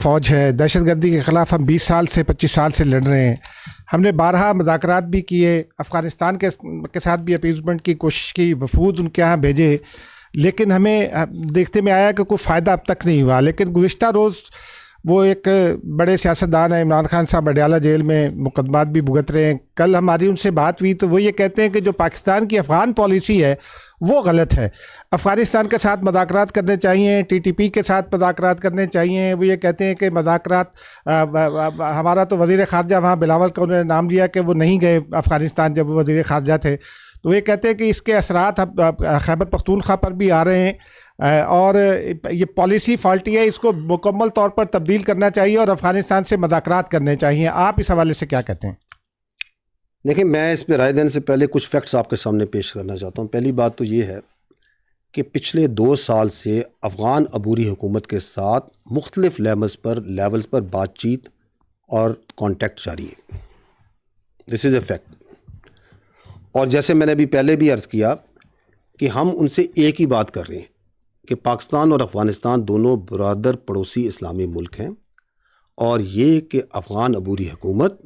فوج ہے، دہشت گردی کے خلاف ہم 20 سال سے 25 سال سے لڑ رہے ہیں. ہم نے بارہا مذاکرات بھی کیے، افغانستان کے ساتھ بھی اپیزمنٹ کی کوشش کی، وفود ان کے یہاں بھیجے، لیکن ہمیں دیکھتے میں آیا کہ کوئی فائدہ اب تک نہیں ہوا. لیکن گزشتہ روز وہ ایک بڑے سیاستدان ہیں، عمران خان صاحب اڈیالہ جیل میں مقدمات بھی بھگت رہے ہیں. کل ہماری ان سے بات ہوئی تو وہ یہ کہتے ہیں کہ جو پاکستان کی افغان پالیسی ہے وہ غلط ہے. افغانستان کے ساتھ مذاکرات کرنے چاہیے، ٹی ٹی پی کے ساتھ مذاکرات کرنے چاہیے. وہ یہ کہتے ہیں کہ مذاکرات ہمارا تو وزیر خارجہ وہاں بلاول کا انہوں نے نام لیا کہ وہ نہیں گئے افغانستان جب وہ وزیر خارجہ تھے. تو یہ کہتے ہیں کہ اس کے اثرات خیبر پختونخوا پر بھی آ رہے ہیں اور یہ پالیسی فالٹی ہے، اس کو مکمل طور پر تبدیل کرنا چاہیے اور افغانستان سے مذاکرات کرنے چاہیے. آپ اس حوالے سے کیا کہتے ہیں؟ دیکھیں، میں اس پہ رائے دینے سے پہلے کچھ فیکٹس آپ کے سامنے پیش کرنا چاہتا ہوں. پہلی بات تو یہ ہے کہ پچھلے 2 سال سے افغان عبوری حکومت کے ساتھ مختلف لیولز پر بات چیت اور کانٹیکٹ جاری ہے. دس از اے فیکٹ. اور جیسے میں نے ابھی پہلے بھی عرض کیا کہ ہم ان سے ایک ہی بات کر رہے ہیں کہ پاکستان اور افغانستان دونوں برادر پڑوسی اسلامی ملک ہیں، اور یہ کہ افغان عبوری حکومت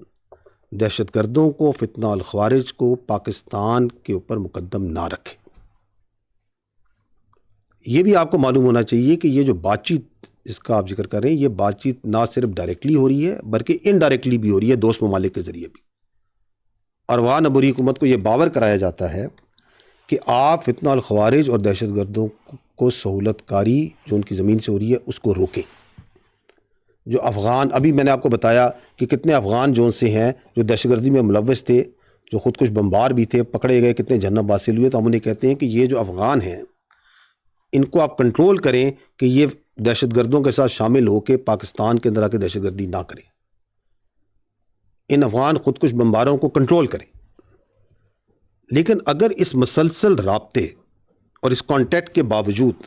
دہشت گردوں کو، فتنہ الخوارج کو پاکستان کے اوپر مقدم نہ رکھے. یہ بھی آپ کو معلوم ہونا چاہیے کہ یہ جو بات چیت جس کا آپ ذکر کر رہے ہیں، یہ بات چیت نہ صرف ڈائریکٹلی ہو رہی ہے بلکہ انڈائریکٹلی بھی ہو رہی ہے دوست ممالک کے ذریعے بھی. اور افغان عبوری حکومت کو یہ باور کرایا جاتا ہے کہ آپ فتنہ الخوارج اور دہشت گردوں کو سہولت کاری جو ان کی زمین سے ہو رہی ہے اس کو روکیں. جو افغان، ابھی میں نے آپ کو بتایا کہ کتنے افغان جو سے ہیں جو دہشت گردی میں ملوث تھے، جو خودکش بمبار بھی تھے، پکڑے گئے، کتنے جنم حاصل ہوئے. تو ہم انہیں کہتے ہیں کہ یہ جو افغان ہیں ان کو آپ کنٹرول کریں کہ یہ دہشت گردوں کے ساتھ شامل ہو کے پاکستان کے اندر آ کے دہشت گردی نہ کریں. ان افغان خودکش بمباروں کو کنٹرول کریں. لیکن اگر اس مسلسل رابطے اور اس کانٹیکٹ کے باوجود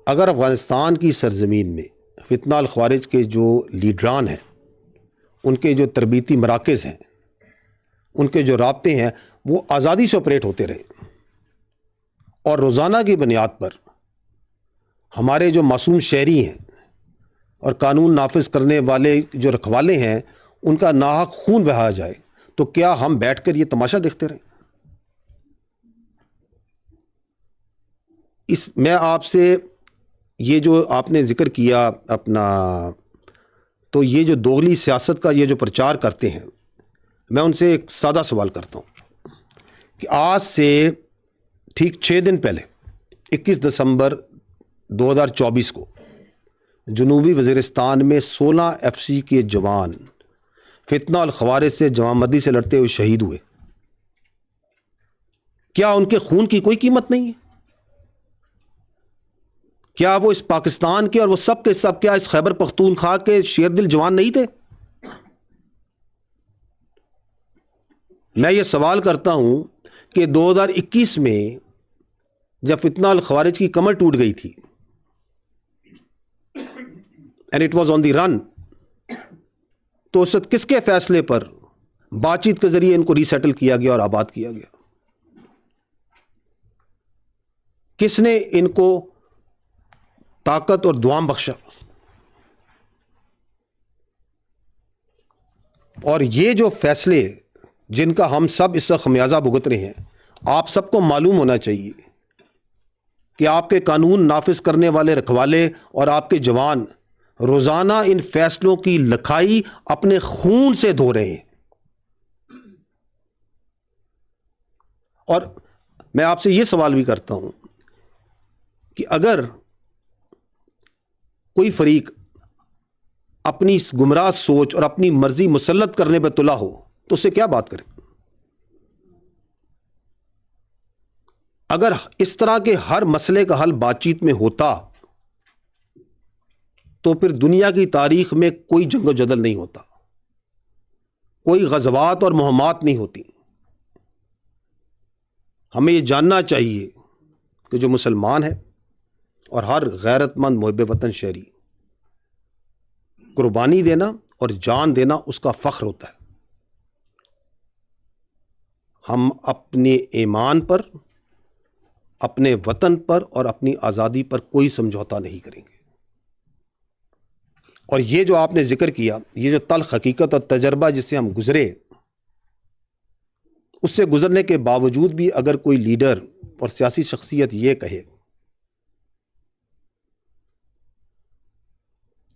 اگر افغانستان کی سرزمین میں فتنہ الخوارج کے جو لیڈران ہیں، ان کے جو تربیتی مراکز ہیں، ان کے جو رابطے ہیں، وہ آزادی سے آپریٹ ہوتے رہے اور روزانہ کی بنیاد پر ہمارے جو معصوم شہری ہیں اور قانون نافذ کرنے والے جو رکھوالے ہیں ان کا ناحق خون بہایا جائے، تو کیا ہم بیٹھ کر یہ تماشا دیکھتے رہیں؟ میں آپ سے یہ جو آپ نے ذکر کیا اپنا، تو یہ جو دوغلی سیاست کا یہ جو پرچار کرتے ہیں، میں ان سے ایک سادہ سوال کرتا ہوں کہ آج سے ٹھیک 6 دن پہلے 21 دسمبر 2024 کو جنوبی وزیرستان میں 16 FCC کے جوان فتنہ الخوارج سے جوامردی سے لڑتے ہوئے شہید ہوئے. کیا ان کے خون کی کوئی قیمت نہیں ہے؟ کیا وہ اس پاکستان کے اور وہ سب کے سب کیا اس خیبر پختونخوا کے شیر دل جوان نہیں تھے؟ میں یہ سوال کرتا ہوں کہ 2021 میں جب فتنہ الخوارج کی کمر ٹوٹ گئی تھی and it was on the run، تو اس وقت کس کے فیصلے پر بات چیت کے ذریعے ان کو ری سیٹل کیا گیا اور آباد کیا گیا؟ کس نے ان کو طاقت اور دوام بخشا؟ اور یہ جو فیصلے جن کا ہم سب اس وقت خمیازہ بھگت رہے ہیں، آپ سب کو معلوم ہونا چاہیے کہ آپ کے قانون نافذ کرنے والے رکھوالے اور آپ کے جوان روزانہ ان فیصلوں کی لکھائی اپنے خون سے دھو رہے ہیں. اور میں آپ سے یہ سوال بھی کرتا ہوں کہ اگر کوئی فریق اپنی گمراہ سوچ اور اپنی مرضی مسلط کرنے پہ تلا ہو تو اس سے کیا بات کریں؟ اگر اس طرح کے ہر مسئلے کا حل بات چیت میں ہوتا تو پھر دنیا کی تاریخ میں کوئی جنگ و جدل نہیں ہوتا، کوئی غزوات اور مہمات نہیں ہوتی. ہمیں یہ جاننا چاہیے کہ جو مسلمان ہے اور ہر غیرت مند محب وطن شہری، قربانی دینا اور جان دینا اس کا فخر ہوتا ہے. ہم اپنے ایمان پر، اپنے وطن پر اور اپنی آزادی پر کوئی سمجھوتا نہیں کریں گے. اور یہ جو آپ نے ذکر کیا، یہ جو تلخ حقیقت اور تجربہ جس سے ہم گزرے، اس سے گزرنے کے باوجود بھی اگر کوئی لیڈر اور سیاسی شخصیت یہ کہے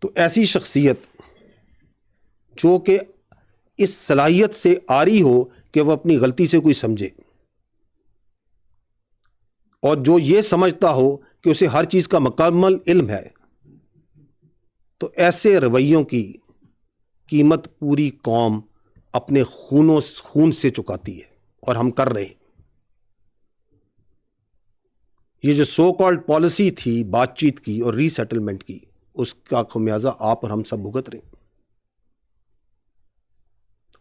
تو ایسی شخصیت جو کہ اس صلاحیت سے آری ہو کہ وہ اپنی غلطی سے کوئی سمجھے، اور جو یہ سمجھتا ہو کہ اسے ہر چیز کا مکمل علم ہے، تو ایسے رویوں کی قیمت پوری قوم اپنے خون سے چکاتی ہے، اور ہم کر رہے ہیں۔ یہ جو سو کالڈ پالیسی تھی بات چیت کی اور ری سیٹلمنٹ کی، اس کا خمیازہ آپ اور ہم سب بھگت رہے ہیں۔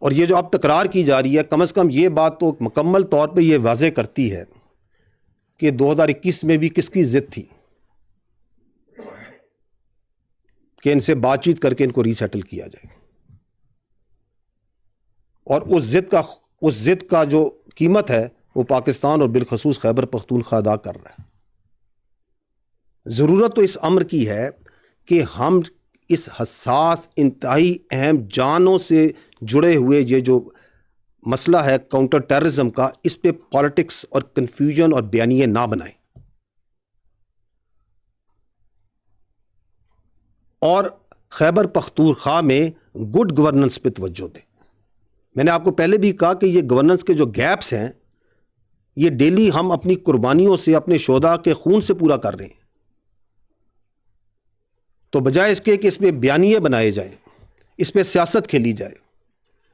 اور یہ جو اب تکرار کی جا رہی ہے، کم از کم یہ بات تو مکمل طور پہ یہ واضح کرتی ہے کہ 2021 میں بھی کس کی ضد تھی کہ ان سے بات چیت کر کے ان کو ری سیٹل کیا جائے، اور اس ضد کا جو قیمت ہے وہ پاکستان اور بالخصوص خیبر پختونخوا ادا کر رہا ہے۔ ضرورت تو اس امر کی ہے کہ ہم اس حساس، انتہائی اہم، جانوں سے جڑے ہوئے یہ جو مسئلہ ہے کاؤنٹر ٹیررزم کا، اس پہ پالیٹکس اور کنفیوژن اور بیانیے نہ بنائیں، اور خیبر پختونخوا میں گڈ گورننس پہ توجہ دیں۔ میں نے آپ کو پہلے بھی کہا کہ یہ گورننس کے جو گیپس ہیں، یہ ڈیلی ہم اپنی قربانیوں سے، اپنے شہداء کے خون سے پورا کر رہے ہیں۔ تو بجائے اس کے کہ اس پہ بیانیے بنائے جائیں، اس پہ سیاست کھیلی جائے،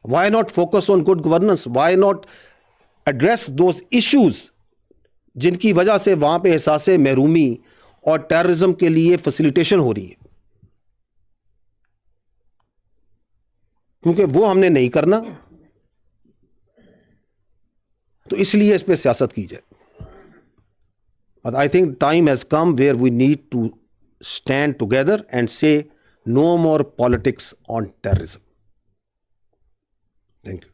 why not focus on good governance, why not address those issues جن کی وجہ سے وہاں پہ احساس محرومی اور ٹیررزم کے لیے فیسیلیٹیشن ہو رہی ہے، کیونکہ وہ ہم نے نہیں کرنا، تو اس لیے اس پہ سیاست کی جائے۔ But I think time has come where we need to stand together and say no more politics on terrorism. Thank you.